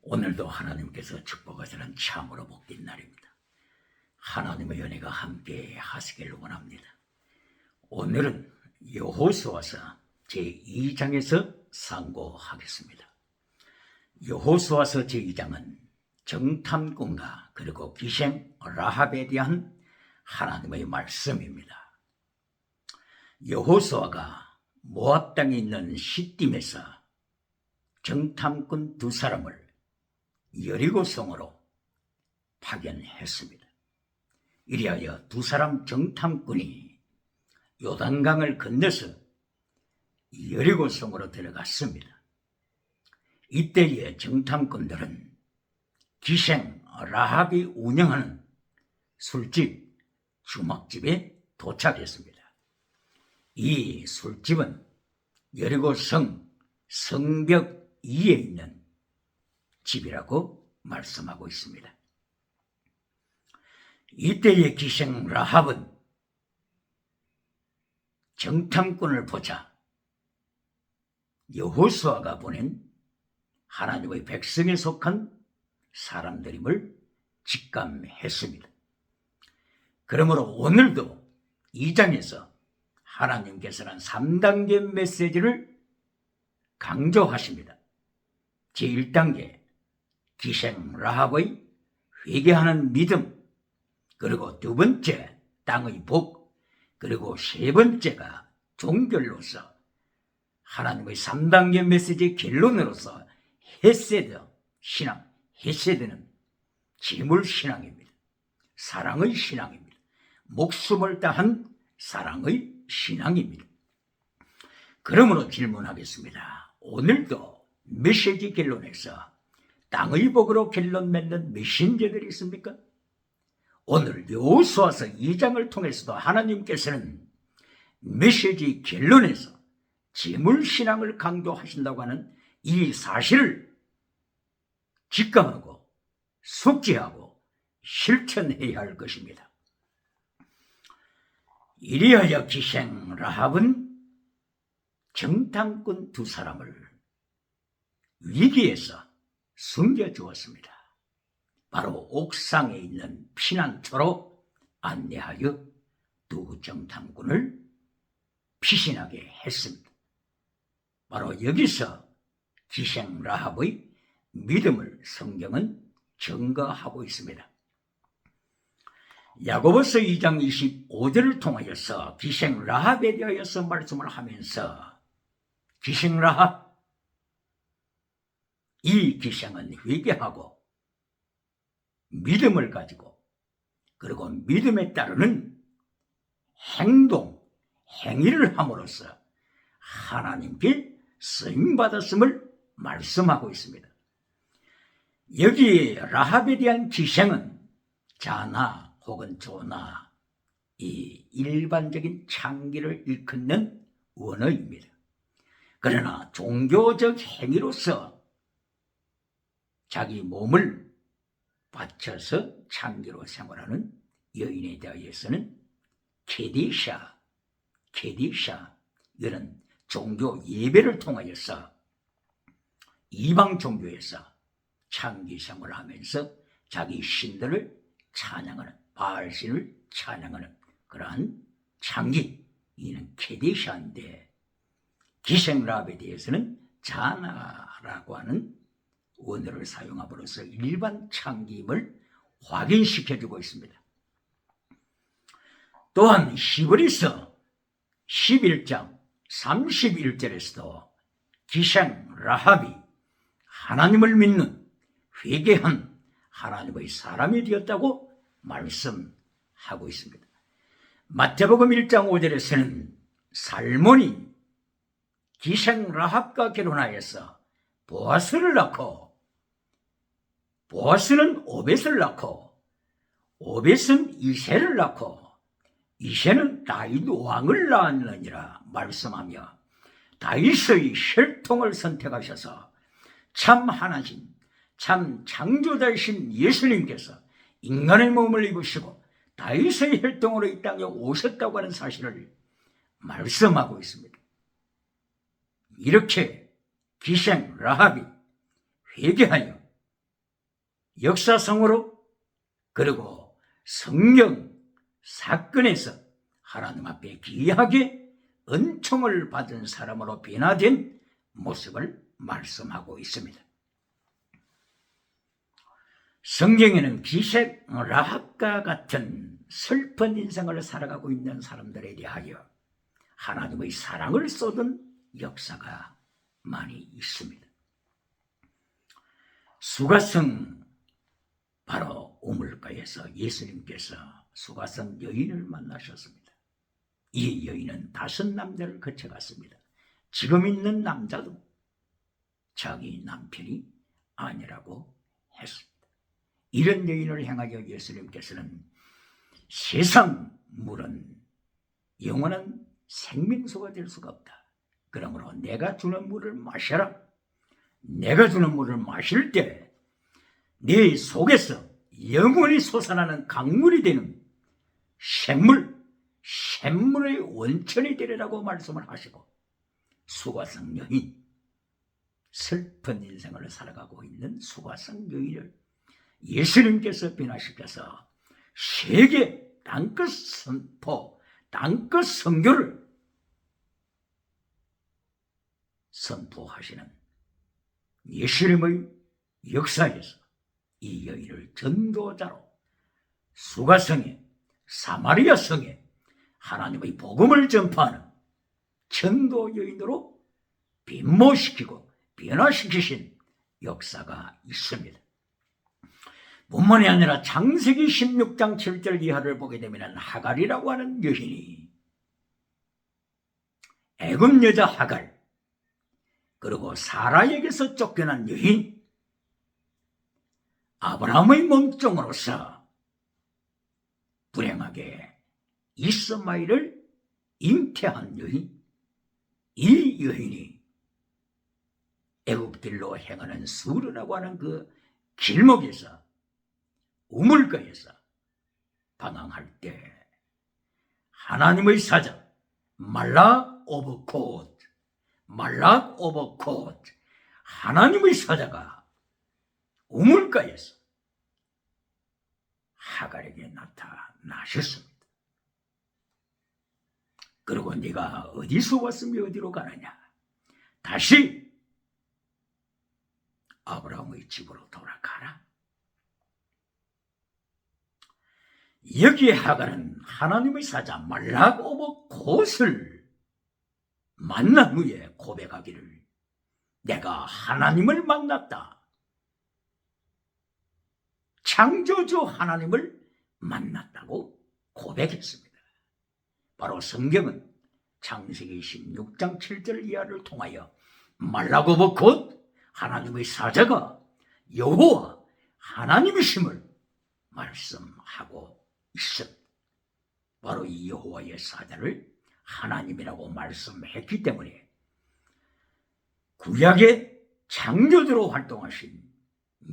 오늘도 하나님께서 축복하시는 참으로 복된 날입니다. 하나님의 은혜가 함께 하시길 원합니다. 오늘은 여호수아서 제2장에서 상고하겠습니다. 여호수아서 제2장은 정탐꾼과 그리고 기생 라합에 대한 하나님의 말씀입니다. 여호수아가 모압 땅에 있는 시딤에서 정탐꾼 두 사람을 여리고성으로 파견했습니다. 이리하여 두 사람 정탐꾼이 요단강을 건너서 여리고성으로 들어갔습니다. 이때의 정탐꾼들은 기생 라합이 운영하는 술집, 주막집에 도착했습니다. 이 술집은 여리고성 성벽 위에 있는 집이라고 말씀하고 있습니다. 이때의 기생 라합은 정탐꾼을 보자 여호수아가 보낸 하나님의 백성에 속한 사람들임을 직감했습니다. 그러므로 오늘도 이 장에서 하나님께서는 3단계 메시지를 강조하십니다. 제1단계 기생 라합의 회개하는 믿음, 그리고 두 번째 땅의 복, 그리고 세 번째가 종결로서 하나님의 3단계 메시지 결론으로서 헤세드 신앙, 헤세드는 재물 신앙입니다. 사랑의 신앙입니다. 목숨을 다한 사랑의 신앙입니다. 그러므로 질문하겠습니다. 오늘도 메시지 결론에서 땅의 복으로 결론 맺는 메신저들이 있습니까? 오늘 여호수아서 2장을 통해서도 하나님께서는 메시지 결론에서 재물신앙을 강조하신다고 하는 이 사실을 직감하고 숙지하고 실천해야 할 것입니다. 이리하여 기생 라합은 정탐꾼 두 사람을 위기에서 숨겨주었습니다. 바로 옥상에 있는 피난처로 안내하여 두 정탐꾼을 피신하게 했습니다. 바로 여기서 기생 라합의 믿음을 성경은 증거하고 있습니다. 야고보서 2장 25절을 통하여서 기생 라합에 대하여서 말씀을 하면서 기생 라합, 이 기생은 회개하고 믿음을 가지고 그리고 믿음에 따르는 행동, 행위를 함으로써 하나님께 쓰임받았음을 말씀하고 있습니다. 여기 라합에 대한 기생은 자나 혹은 조나, 이 일반적인 창기를 일컫는 원어입니다. 그러나 종교적 행위로서 자기 몸을 바쳐서 창기로 생활하는 여인에 대해서는 케디샤, 이런 종교 예배를 통하여서 이방 종교에서 창기 생활을 하면서 자기 신들을 찬양하는, 바알신을 찬양하는 그러한 창기, 이는 케디샤인데 기생 라합에 대해서는 자나라고 하는 원어를 사용함으로써 일반 창기임을 확인시켜주고 있습니다. 또한 히브리서 11장 31절에서도 기생 라합이 하나님을 믿는 회개한 하나님의 사람이 되었다고 말씀하고 있습니다. 마태복음 1장 5절에서는 살몬이 기생 라합과 결혼하여서 보아스를 낳고 보아스는 오벳을 낳고 오벳은 이새를 낳고 이새는 다윗 왕을 낳았느니라 말씀하며 다윗의 혈통을 선택하셔서 참 하나님, 참 창조자이신 예수님께서 인간의 몸을 입으시고 다윗의 혈통으로 이 땅에 오셨다고 하는 사실을 말씀하고 있습니다. 이렇게 기생 라합이 회개하여 역사성으로 그리고 성경 사건에서 하나님 앞에 귀하게 은총을 받은 사람으로 변화된 모습을 말씀하고 있습니다. 성경에는 기생 라합과 같은 슬픈 인생을 살아가고 있는 사람들에 대하여 하나님의 사랑을 쏟은 역사가 많이 있습니다. 수가성 바로 우물가에서 예수님께서 수가성 여인을 만나셨습니다. 이 여인은 5 남자를 거쳐갔습니다. 지금 있는 남자도 자기 남편이 아니라고 했습니다. 이런 여인을 향하여 예수님께서는 세상 물은 영원한 생명수가 될 수가 없다. 그러므로 내가 주는 물을 마셔라. 내가 주는 물을 마실 때 네 속에서 영원히 솟아나는 강물이 되는 샘물의 원천이 되리라고 말씀을 하시고, 수가성 여인, 슬픈 인생을 살아가고 있는 수가성 여인을 예수님께서 변화시켜서 세계 땅끝 선포, 땅끝 선교를 선포하시는 예수님의 역사에서 이 여인을 전도자로 수가성에, 사마리아 성에 하나님의 복음을 전파하는 전도 여인으로 변모시키고 변화시키신 역사가 있습니다. 뿐만이 아니라 창세기 16장 7절 이하를 보게 되면 하갈이라고 하는 여인이, 애굽 여자 하갈, 그리고 사라에게서 쫓겨난 여인, 아브라함의 몸종으로서 불행하게 이스마엘을 잉태한 여인, 이 여인이 애굽길로 행하는 수르라고 하는 그 길목에서, 우물가에서 방황할 때 하나님의 사자 말락 오브 콧, 하나님의 사자가 우물가에서 하갈에게 나타나셨습니다. 그리고 네가 어디서 왔으며 어디로 가느냐? 다시 아브라함의 집으로 돌아가라. 여기에 하갈은 하나님의 사자 말락 오브 콧을 만난 후에 고백하기를, 내가 하나님을 만났다. 창조주 하나님을 만났다고 고백했습니다. 바로 성경은 창세기 16장 7절 이하를 통하여 말락 오브 콧, 하나님의 사자가 여호와 하나님이심을 말씀하고 있습니다. 바로 이 여호와의 사자를 하나님이라고 말씀했기 때문에 구약의 창조주로 활동하신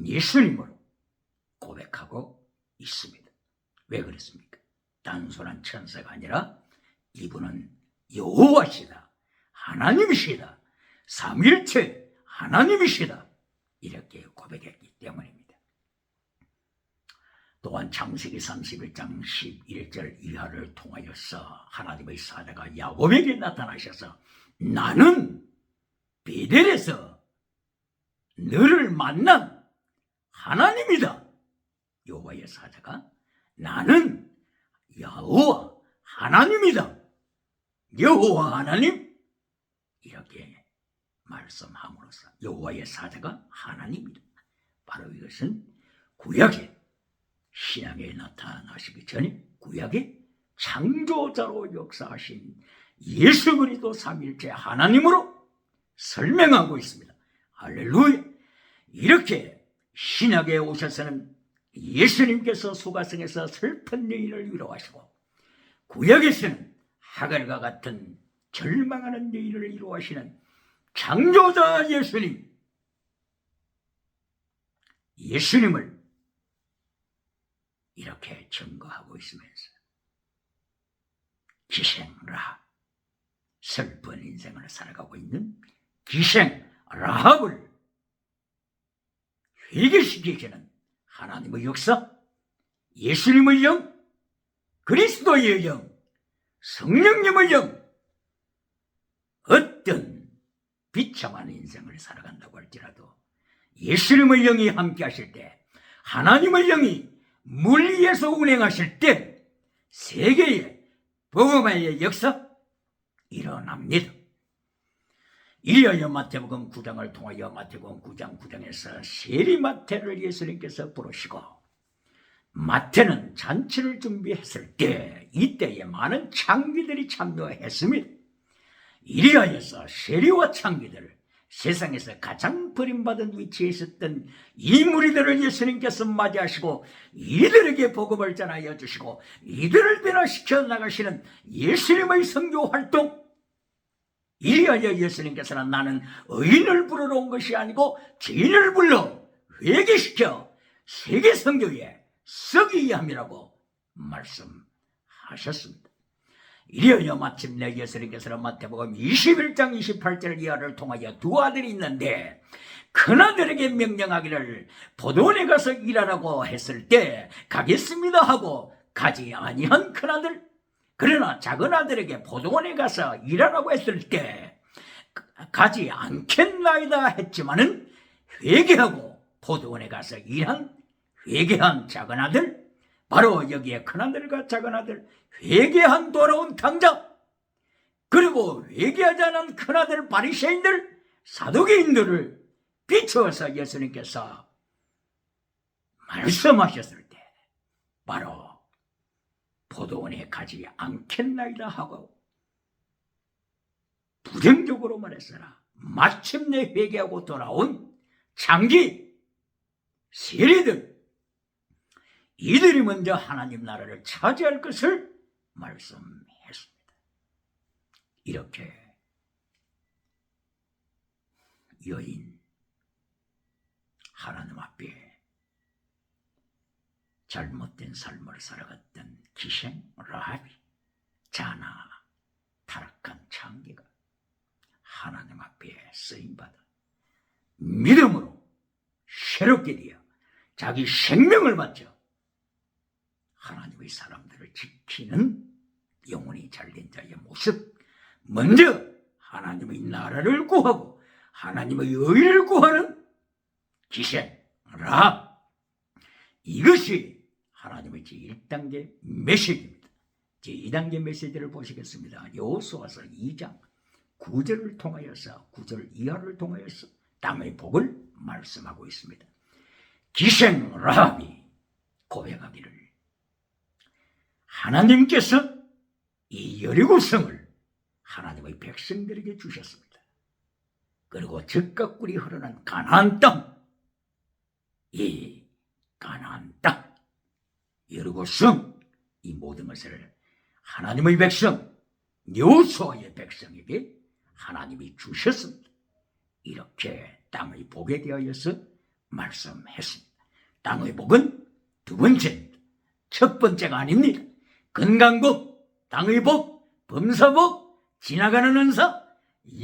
예수님으로 고백하고 있습니다. 왜 그랬습니까? 단순한 천사가 아니라 이분은 여호와시다, 하나님이시다, 삼위일체 하나님이시다, 이렇게 고백했기 때문입니다. 또한 창세기 31장 11절 이하를 통하여서 하나님의 사자가 야곱에게 나타나셔서, 나는 베델에서 너를 만난 하나님이다. 여호와의 사자가 나는 여호와 하나님이다. 여호와 하나님, 이렇게 말씀함으로써 여호와의 사자가 하나님이다. 바로 이것은 구약의 신약에 나타나시기 전에 구약의 창조자로 역사하신 예수 그리스도 삼위일체 하나님으로 설명하고 있습니다. 할렐루야. 이렇게 신약에 오셔서는 예수님께서 수가성에서 슬픈 여인을 위로하시고, 구약에서는 하갈과 같은 절망하는 여인을 위로하시는 창조자 예수님을 이렇게 증거하고 있으면서 기생 라합, 슬픈 인생을 살아가고 있는 기생 라합을 회개시키시는 하나님의 역사, 예수님의 영, 그리스도의 영, 성령님의 영, 어떤 비참한 인생을 살아간다고 할지라도 예수님의 영이 함께 하실 때, 하나님의 영이 물 위에서 운행하실 때 세계의 복음화의 역사 일어납니다. 이리하여 마태복음 9장을 통하여 마태복음 9장 9장에서 세리마태를 예수님께서 부르시고, 마태는 잔치를 준비했을 때 이때에 많은 창기들이 참여했습니다. 이리하여서 세리와 창기들을, 세상에서 가장 버림받은 위치에 있었던 이 무리들을 예수님께서 맞이하시고 이들에게 복음을 전하여 주시고 이들을 변화시켜 나가시는 예수님의 선교 활동, 이리하여 예수님께서는 나는 의인을 부르러 온 것이 아니고 죄인을 불러 회개시켜 세계 선교에 쓰기 위함이라고 말씀하셨습니다. 이리하여 마침내 예수님께서는 마태복음 21장 28절 이하를 통하여 두 아들이 있는데, 큰아들에게 명령하기를 포도원에 가서 일하라고 했을 때 가겠습니다 하고 가지 아니한 큰아들, 그러나 작은 아들에게 포도원에 가서 일하라고 했을 때 가지 않겠나이다 했지만은 회개하고 포도원에 가서 일한 회개한 작은 아들, 바로 여기에 큰아들과 작은아들, 회개한 돌아온 탕자, 그리고 회개하지 않은 큰아들 바리새인들, 사두개인들을 비추어서 예수님께서 말씀하셨을 때 바로 포도원에 가지 않겠나이다 하고 부정적으로 말했으나 마침내 회개하고 돌아온 창기, 세리들, 이들이 먼저 하나님 나라를 차지할 것을 말씀했습니다. 이렇게 여인, 하나님 앞에 잘못된 삶을 살아갔던 기생 라합이, 자나 타락한 창기가 하나님 앞에 쓰임받아 믿음으로 새롭게 되어 자기 생명을 바쳐 하나님의 사람들을 지키는 영혼이 잘된 자의 모습, 먼저 하나님의 나라를 구하고 하나님의 의를 구하는 기생 라합, 이것이 하나님의 제1단계 메시지입니다. 제2단계 메시지를 보시겠습니다. 여호수아서 2장 9절을 통하여서 9절 이하를 통하여서 땅의 복을 말씀하고 있습니다. 기생 라합이 고백하기를, 하나님께서 이 여리고성을 하나님의 백성들에게 주셨습니다. 그리고 젖과 꿀이 흐르는 가나안 땅, 이 가나안 땅, 여리고성, 이 모든 것을 하나님의 백성, 여호수아의 백성에게 하나님이 주셨습니다. 이렇게 땅의 복에 대하여서 말씀했습니다. 땅의 복은 두 번째입니다. 첫 번째가 아닙니다. 건강복, 땅의 복, 범사복, 지나가는 은사,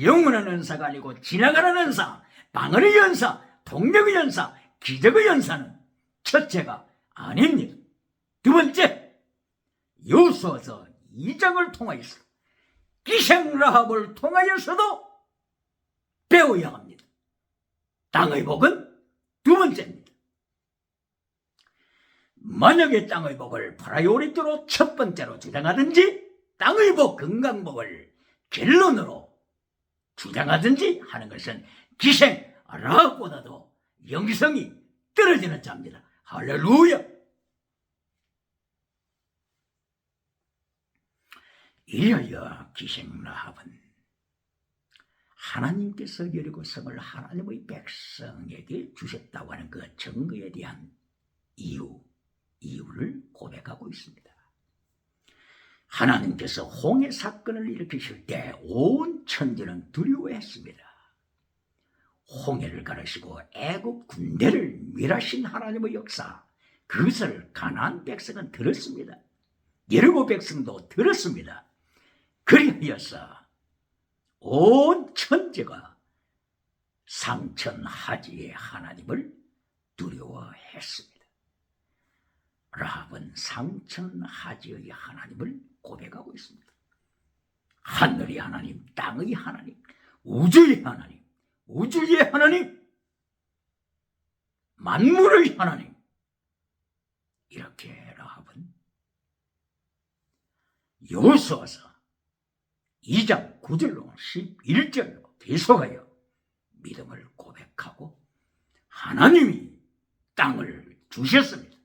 영원한 은사가 아니고 지나가는 은사, 방언의 연사, 동력의 연사, 기적의 연사는 첫째가 아닙니다. 두 번째, 여호수아서 2장을 통하여서 기생 라합을 통하여서도 배워야 합니다. 땅의 복은 두 번째입니다. 만약에 땅의 복을 프라이오리티로 첫 번째로 주장하든지 땅의 복, 건강복을 결론으로 주장하든지 하는 것은 기생 라합보다도 영성이 떨어지는 자입니다. 할렐루야. 이리하여 기생 라합은 하나님께서 여리고성을 하나님의 백성에게 주셨다고 하는 그 증거에 대한 이유를 고백하고 있습니다. 하나님께서 홍해 사건을 일으키실 때 온 천지는 두려워했습니다. 홍해를 가르시고 애굽 군대를 멸하신 하나님의 역사, 그것을 가나안 백성은 들었습니다. 여리고 백성도 들었습니다. 그리하여서 온 천지가 상천하지의 하나님을 두려워했습니다. 라합은 상천하지의 하나님을 고백하고 있습니다. 하늘의 하나님, 땅의 하나님, 우주의 하나님, 우주의 하나님, 만물의 하나님. 이렇게 라합은 여호수아서 2장 9절로 11절로 계속하여 믿음을 고백하고 하나님이 땅을 주셨습니다.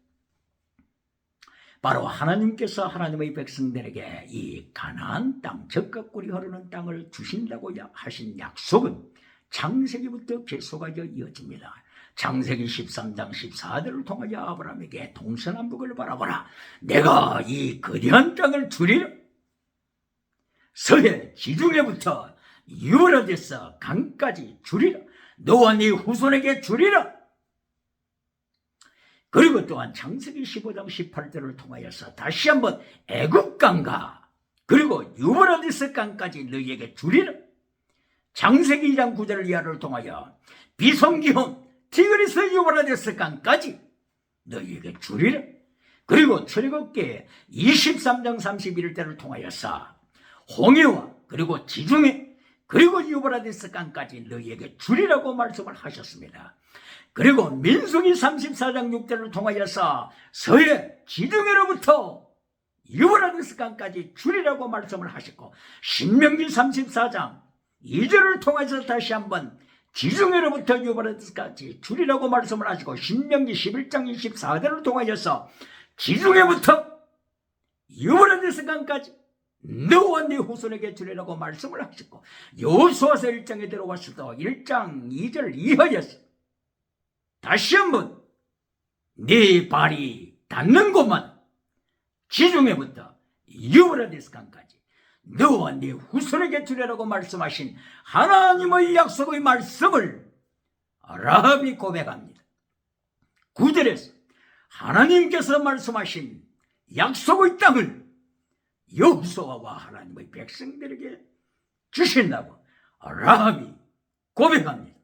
바로 하나님께서 하나님의 백성들에게 이 가나안 땅, 젖과 꿀이 흐르는 땅을 주신다고 하신 약속은 창세기부터 계속하여 이어집니다. 창세기 13장 14절을 통하여 아브라함에게 동서남북을 바라보라. 내가 이 거대한 땅을 주리라. 서해 지중해부터 유브라데스 강까지 주리라. 너와 네 후손에게 주리라. 그리고 또한 창세기 15장 18절을 통하여서 다시 한번 애굽강과 그리고 유브라데스 강까지 너희에게 주리라. 창세기 2장 9절 이하를 통하여 비송기온 티그리스 유브라데스 강까지 너희에게 주리라. 그리고 출애굽기 23장 31절을 통하여서 홍해와 그리고 지중해 그리고 유브라데스 강까지 너희에게 주리라고 말씀을 하셨습니다. 그리고 민수기 34장 6절을 통하여서 서해 지중해로부터 유브라데스 강까지 주리라고 말씀을 하셨고 신명기 34장 2절을 통해서 다시 한번 지중해로부터 유브라데스까지 주리라고 말씀을 하시고 신명기 11장 24절을 통하여서 지중해부터 유브라데스 강까지 너와 네 후손에게 주리라고 말씀을 하셨고 여호수아서 1장에 들어왔을 때 1장 2절 이하여서 다시 한번 네 발이 닿는 곳만 지중해부터 유브라데스 강까지 너와 네 후손에게 주리라고 말씀하신 하나님의 약속의 말씀을 라합이 고백합니다. 9절에서 하나님께서 말씀하신 약속의 땅을 여호수아와 하나님의 백성들에게 주신다고 라합이 고백합니다.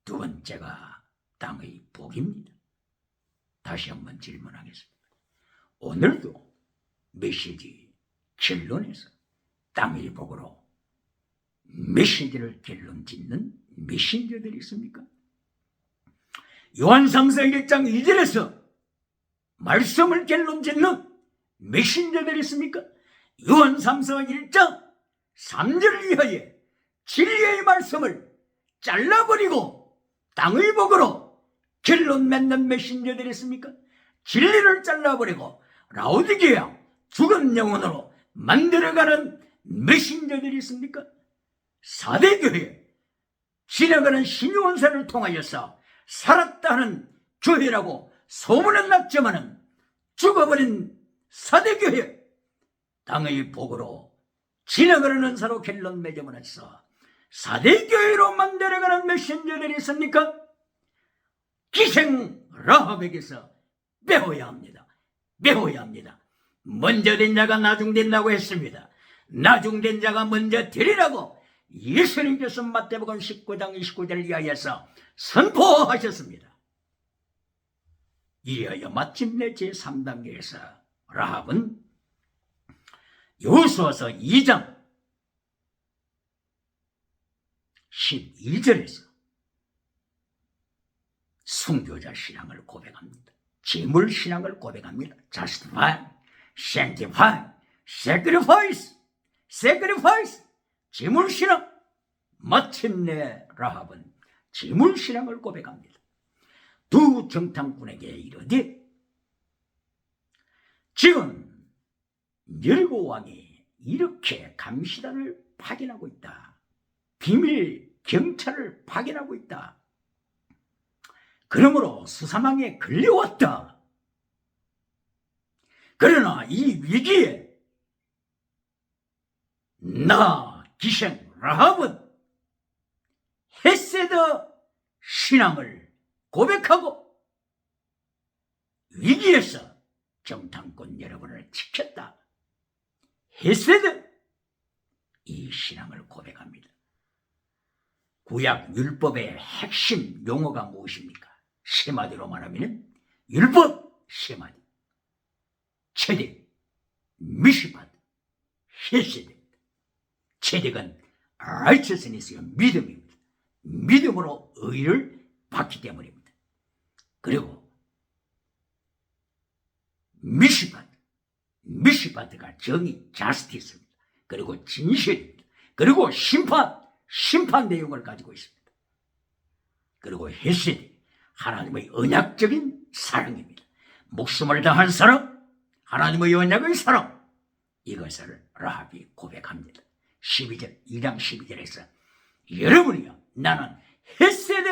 두 번째가 땅의 복입니다. 다시 한번 질문하겠습니다. 오늘도 메시지 결론에서 땅의 복으로 메시지를 결론 짓는 메신저들이 있습니까? 요한상서 1장 2절에서 말씀을 결론 짓는 메신저들이 있습니까? 요한상서 1장 3절 이하에 진리의 말씀을 잘라버리고 땅의 복으로 결론 맺는 메신저들이 있습니까? 진리를 잘라버리고 라오디게아 죽은 영혼으로 만들어가는 메신저들이 있습니까? 4대 교회 지나가는 신유원사를 통하여서 살았다는 교회라고 소문은 났지만은 죽어버린 4대 교회 땅의 복으로 지나가는 은사로 결론 맺어버렸어. 4대 교회로 만들어가는 메신저들이 있습니까? 기생 라합에게서 배워야 합니다. 배워야 합니다. 먼저 된 자가 나중된다고 했습니다. 나중된 자가 먼저 되리라고 예수님께서 마태복음 19장 29절 이하에서 선포하셨습니다. 이하여 마침내 제3단계에서 라합은 여호수아서 2장 12절에서 순교자 신앙을 고백합니다. 재물 신앙을 고백합니다. justify, sanctify, sacrifice, sacrifice. 재물 신앙. 마침내 라합은 재물 신앙을 고백합니다. 두 정탐꾼에게 이르되 지금 여리고 왕이 이렇게 감시단을 파견하고 있다. 비밀 경찰을 파견하고 있다. 그러므로 수사망에 걸려왔다. 그러나 이 위기에 나 기생 라합은 헤세드 신앙을 고백하고 위기에서 정탐꾼 여러분을 지켰다. 헤세드 이 신앙을 고백합니다. 구약 율법의 핵심 용어가 무엇입니까? 세마디로 말하면 율법 세마디. 체덱, 미시pat, 헤세드입니다. 체덱은 righteousness의 믿음입니다. 믿음으로 의를 받기 때문입니다. 그리고 미시파트가 정의, 자스티스입니다. 그리고 진실입니다. 그리고 심판 내용을 가지고 있습니다. 그리고 헤세드, 하나님의 언약적인 사랑입니다. 목숨을 다한 사랑, 하나님의 언약의 사랑, 이것을 라합이 고백합니다. 2장 12절에서 여러분이요, 나는 헤세드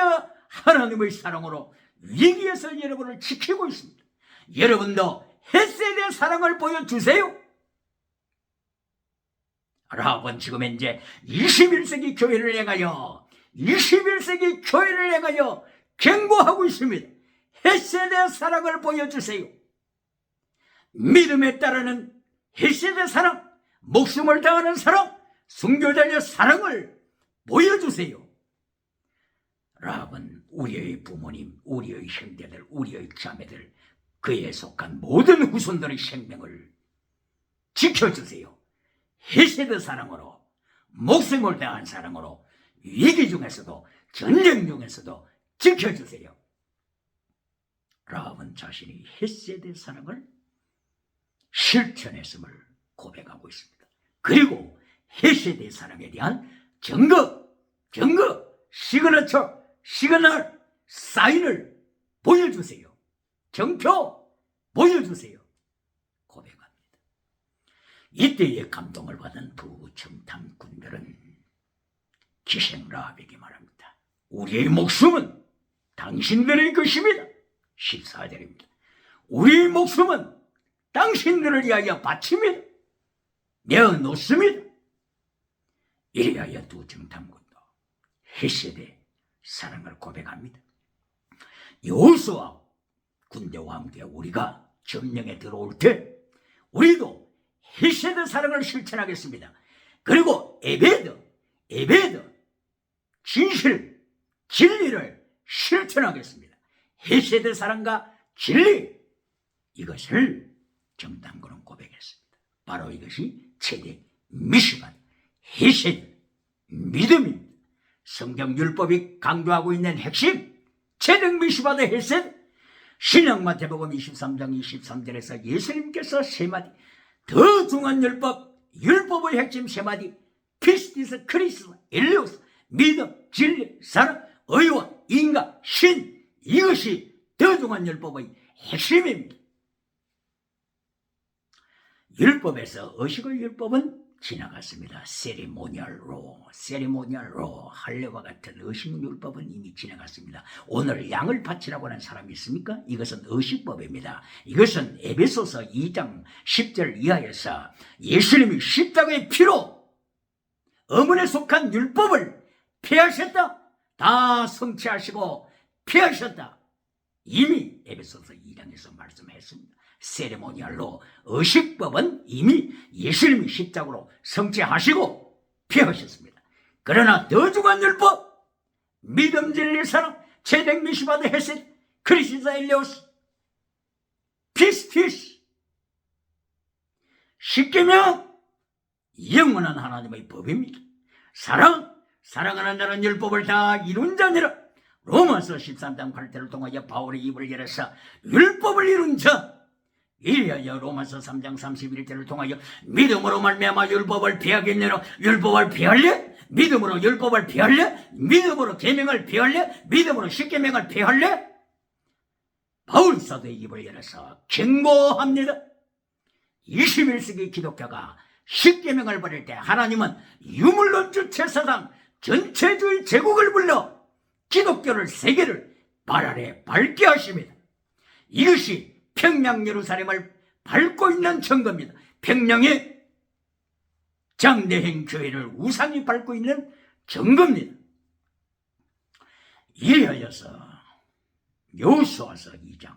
하나님의 사랑으로 위기에서 여러분을 지키고 있습니다. 여러분도 헤세드의 사랑을 보여주세요. 라합은 지금 현재 21세기 교회를 향하여 경고하고 있습니다. 헤세드의 사랑을 보여주세요. 믿음에 따르는 헤세드의 사랑, 목숨을 다하는 사랑, 순교자의 사랑을 보여주세요. 라합은 우리의 부모님, 우리의 형제들, 우리의 자매들, 그에 속한 모든 후손들의 생명을 지켜주세요. 헤세드 사랑으로, 목숨을 다한 사랑으로 위기 중에서도, 전쟁 중에서도 지켜주세요. 라합은 자신이 헤세드 사랑을 실천했음을 고백하고 있습니다. 그리고 헤세드 사랑에 대한 증거, 시그널, 사인을 보여주세요. 정표 보여주세요. 고백합니다. 이때에 감동을 받은 부정탐 군들은 기생 라합에게 말합니다. 우리의 목숨은 당신들의 것입니다. 14절입니다. 우리의 목숨은 당신들을 위하여 바칩니다. 내어놓습니다. 이래야 두 정탐군도 헤세드의 사랑을 고백합니다. 여호수아 군대와 함께 우리가 점령에 들어올 때 우리도 헤세드 사랑을 실천하겠습니다. 그리고 에베드, 진리를 실천하겠습니다. 헤세드 사랑과 진리, 이것을 정탐군은 고백했습니다. 바로 이것이 체덱, 미시pat, 헤세드, 믿음입니다. 성경 율법이 강조하고 있는 핵심, 체덱, 미시pat, 헤세드. 신약 마태복음 23장 23절에서 예수님께서 세 마디, 더 중요한 율법의 핵심 세 마디, 피스티스, 크리스마, 엘리오스, 믿음, 진리, 사랑, 의와 인과, 신, 이것이 더 중요한 율법의 핵심입니다. 율법에서 의식의 율법은 지나갔습니다. 세리모니얼로 할례와 같은 의식율법은 이미 지나갔습니다. 오늘 양을 바치라고 하는 사람이 있습니까? 이것은 의식법입니다. 이것은 에베소서 2장 10절 이하에서 예수님이 십자가의 피로 어문에 속한 율법을 폐하셨다. 다 성취하시고 폐하셨다. 이미 에베소서 2장에서 말씀했습니다. 세리모니얼로 의식법은 이미 예수님이 십자가로 성취하시고 폐하셨습니다. 그러나 더 중요한 율법, 믿음, 진리, 사랑, 체덱, 미시pat, 헤세드, 크리스마, 엘리오스, 피스티스, 십계명, 영원한 하나님의 법입니다. 사랑하는 자는 율법을 다 이룬 자니라. 로마서 13장 8절을 통하여 바울의 입을 열어서 율법을 이룬 자, 이리하여 로마서 3장 31절을 통하여 믿음으로 말미암아 율법을 피하겠느냐. 율법을 피할래? 믿음으로 율법을 피할래? 믿음으로 계명을 피할래? 믿음으로 십계명을 피할래? 바울 사도의 입을 열어서 경고합니다. 21세기 기독교가 십계명을 버릴 때 하나님은 유물론주 제사장 전체주의 제국을 불러 기독교를, 세계를 발 아래 밟게 하십니다. 이것이 평양 예루살렘을 밟고 있는 증거입니다. 평양의 장대행 교회를 우상이 밟고 있는 증거입니다. 이래하여서 여호수아서 2장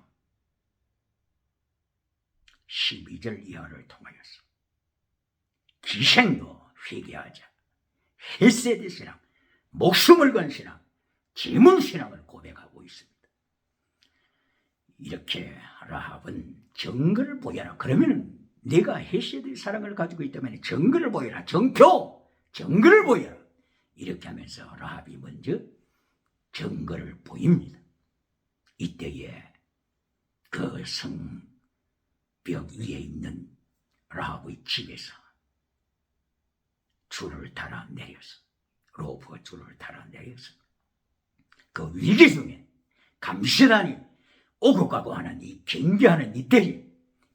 12절 이하를 통하여서 기생도 회개하자, 헤세드 신앙, 목숨을 건 신앙, 지문 신앙을 고백하고 있습니다. 이렇게 라합은 증거를 보여라. 그러면은 내가 헤세드의 사랑을 가지고 있다면 증거를 보여라. 증표, 증거를 보여라. 이렇게 하면서 라합이 먼저 증거를 보입니다. 이때에 그 성벽 위에 있는 라합의 집에서 줄을 달아 내려서, 로프가 줄을 달아 내려서 그 위기 중에 감시단이 오고 가고 하는 이 경계하는 이때에,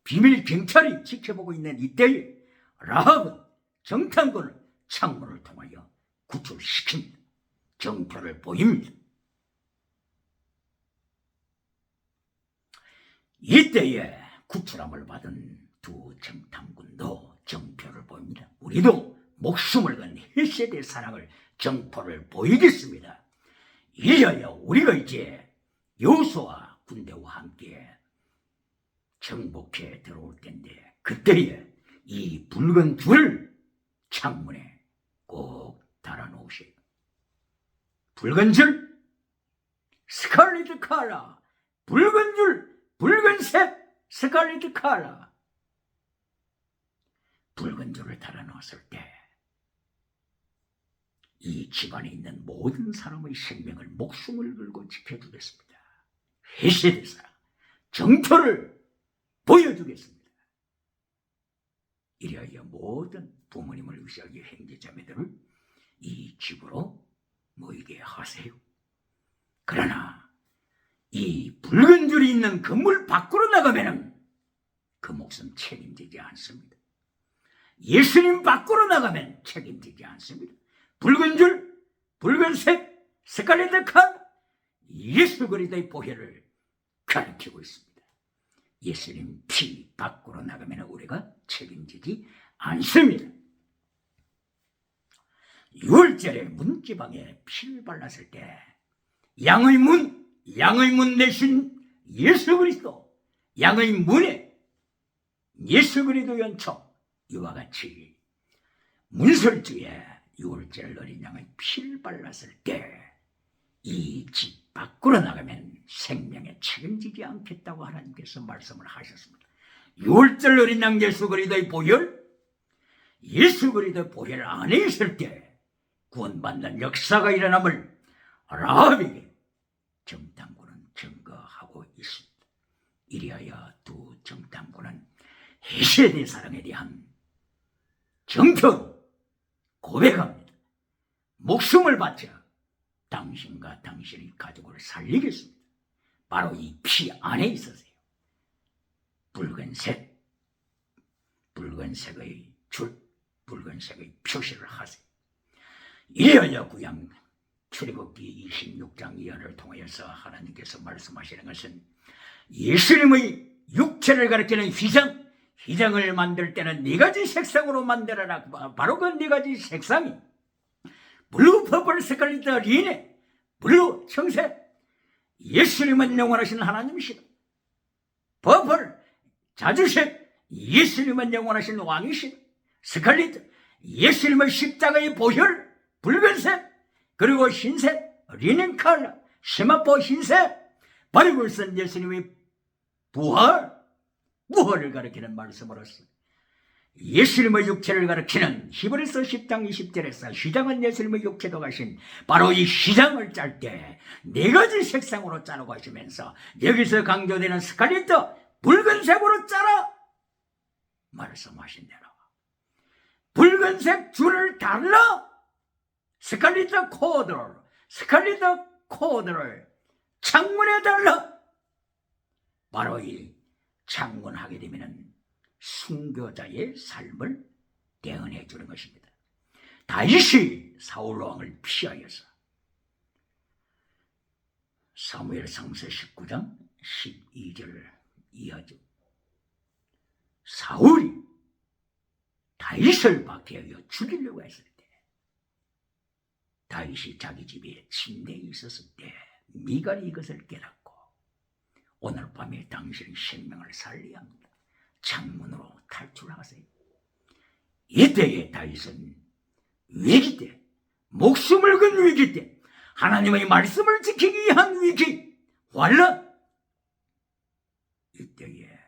비밀 경찰이 지켜보고 있는 이때에 라합은 정탐꾼을 창문을 통하여 구출시킵니다. 정표를 보입니다. 이때에 구출함을 받은 두 정탐꾼도 정표를 보입니다. 우리도 목숨을 건 헬세대 사랑을 정표를 보이겠습니다. 이제야 우리가 이제 여호수아 군대와 함께 정복해 들어올 텐데, 그때에 이 붉은 줄을 창문에 꼭 달아놓으세요. 붉은 줄, 스칼렛 컬러, 붉은 줄, 붉은색, 스칼렛 컬러. 붉은 줄을 달아놓았을 때 이 집안에 있는 모든 사람의 생명을, 목숨을 걸고 지켜주겠습니다. 헬세대 사랑, 정표를 보여주겠습니다. 이래야 모든 부모님을 의지하기 형제자매들을 이 집으로 모이게 하세요. 그러나 이 붉은 줄이 있는 건물 밖으로 나가면 그 목숨 책임지지 않습니다. 예수님 밖으로 나가면 책임지지 않습니다. 붉은 줄, 붉은색, 스칼렛 컬러, 예수 그리스도의 보혈을 가리키고 있습니다. 예수님 피 밖으로 나가면 우리가 책임지지 않습니다. 6월절에 문지방에 피를 발랐을 때 양의 문 대신 예수 그리스도, 양의 문에 예수 그리스도 연초, 이와 같이 문설주에 6월절 어린 양의 피를 발랐을 때 이 집 밖으로 나가면 생명에 책임지지 않겠다고 하나님께서 말씀을 하셨습니다. 6월절 어린 양 예수 그리스도의 보혈, 예수 그리스도의 보혈 안에 있을 때 구원받는 역사가 일어남을 라합에게 정탐꾼은 증거하고 있습니다. 이리하여 두 정탐꾼은 헬세대 사랑에 대한 정표로 고백합니다. 목숨을 바쳐 당신과 당신의 가족을 살리겠습니다. 바로 이 피 안에 있으세요. 붉은색의 줄, 붉은색의 표시를 하세요. 이리하여 구약 출애굽기 26장 이하를 통하여서 하나님께서 말씀하시는 것은 예수님의 육체를 가리키는 휘장을 만들 때는 네 가지 색상으로 만들어라. 바로 그 네 가지 색상이 블루, 퍼플, 스칼렛, 리네, 블루, 청색, 예수님은 영원하신 하나님이시다. 퍼플, 자주색, 예수님은 영원하신 왕이시다. 스칼렛, 예수님의 십자가의 보혈, 붉은색, 그리고 흰색, 리넨 컬러, 시마포 흰색, 바이블 쓴 예수님의 부활을 가리키는 말씀으로서 예수님의 육체를 가리키는 히브리서 10장 20절에서 휘장은 예수님의 육체도 가신 바로 이 휘장을 짤 때 네 가지 색상으로 짜라고 하시면서 여기서 강조되는 스칼렛, 붉은색으로 짜라 말씀하신 대로 붉은색 줄을 달라 스칼렛 코드를 창문에 달라. 바로 이 창문하게 되면 순교자의 삶을 대언해 주는 것입니다. 다윗이 사울 왕을 피하여서 사무엘상서 19장 12절을 이어져 사울이 다윗을 박해하여 죽이려고 했을 때 다윗이 자기 집에 침대에 있었을 때 미갈이 이것을 깨닫고 오늘 밤에 당신의 생명을 살려야 합니다. 창문으로 탈출하세요. 이때에 다윗은 위기 때, 목숨을 건 위기 때, 하나님의 말씀을 지키기 위한 위기, 환란, 이때에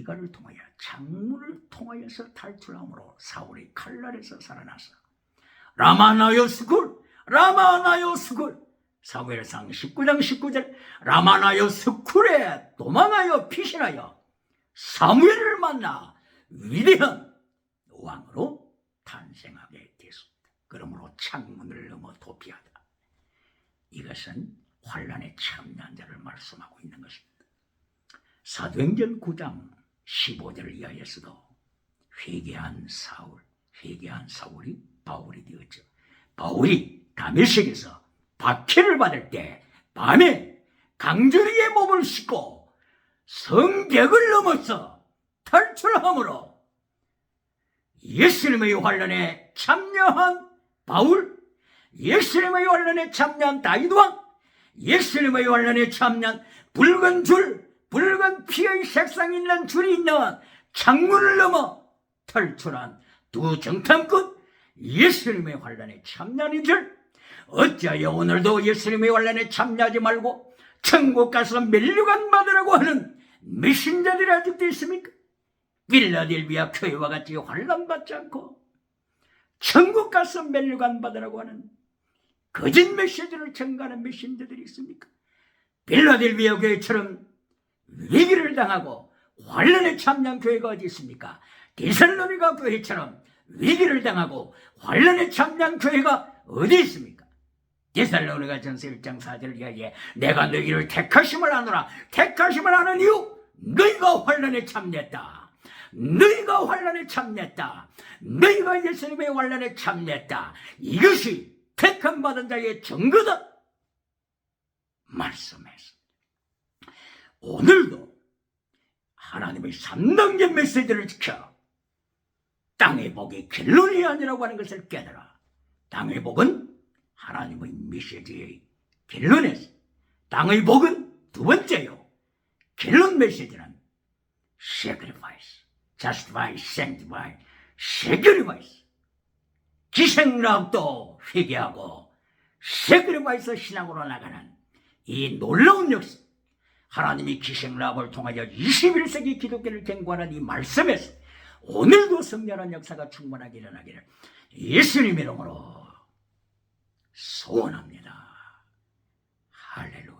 미가를 통하여 창문을 통하여서 탈출함으로 사울이 칼날에서 살아나서 라마나요 스쿨 라마나요 스쿨 사무엘상 19장 19절 라마나요 스쿨에 도망하여 피신하여 사무엘을 만나 위대한 왕으로 탄생하게 됐습니다. 그러므로 창문을 넘어 도피하다. 이것은 환란에 참여한 자를 말씀하고 있는 것입니다. 사도행전 9장 15절을 이하에서도 회개한 사울이 바울이 되었죠. 바울이 다메섹에서 박해를 받을 때 밤에 강저리에 몸을 싣고 성벽을 넘어서 탈출함으로 예수님의 환란에 참여한 바울, 예수님의 환란에 참여한 다윗왕, 예수님의 환란에 참여한 붉은 피의 색상 있는 줄이 있는 창문을 넘어 탈출한 두 정탐꾼 예수님의 환란에 참여한 이들, 어찌하여 오늘도 예수님의 환란에 참여하지 말고 천국 가서 면류관 받으라고 하는 메신저들이 아직도 있습니까? 빌라델비아 교회와 같이 환란 받지 않고 천국 가서 면류관 받으라고 하는 거짓 메시지를 전가하는 메신저들이 있습니까? 빌라델비아 교회처럼 위기를 당하고 환란에 참여한 교회가 어디 있습니까? 데살로니가 교회처럼 위기를 당하고 환란에 참여한 교회가 어디 있습니까? 데살로니가 전서 1장 4절 이하에 내가 너희를 택하심을 하노라. 택하심을 하는 이유 너희가 환란에 참여했다. 너희가 환란에 참여했다. 너희가 예수님의 환란에 참여했다. 이것이 택함 받은 자의 증거다. 말씀했습니다. 오늘도 하나님의 3단계 메시지를 지켜 땅의 복이 결론이 아니라고 하는 것을 깨달아. 땅의 복은 하나님의 메시지의 결론에서, 땅의 복은 두 번째요. 결론 메시지는 sacrifice, justify, sanctify, sacrifice. 기생락도 회개하고 sacrifice 신앙으로 나가는 이 놀라운 역사. 하나님이 기생락을 통하여 21세기 기독교를 경고하는 이 말씀에서 오늘도 성령한 역사가 충만하게 일어나기를 예수님의 이름으로 소원합니다. 할렐루야.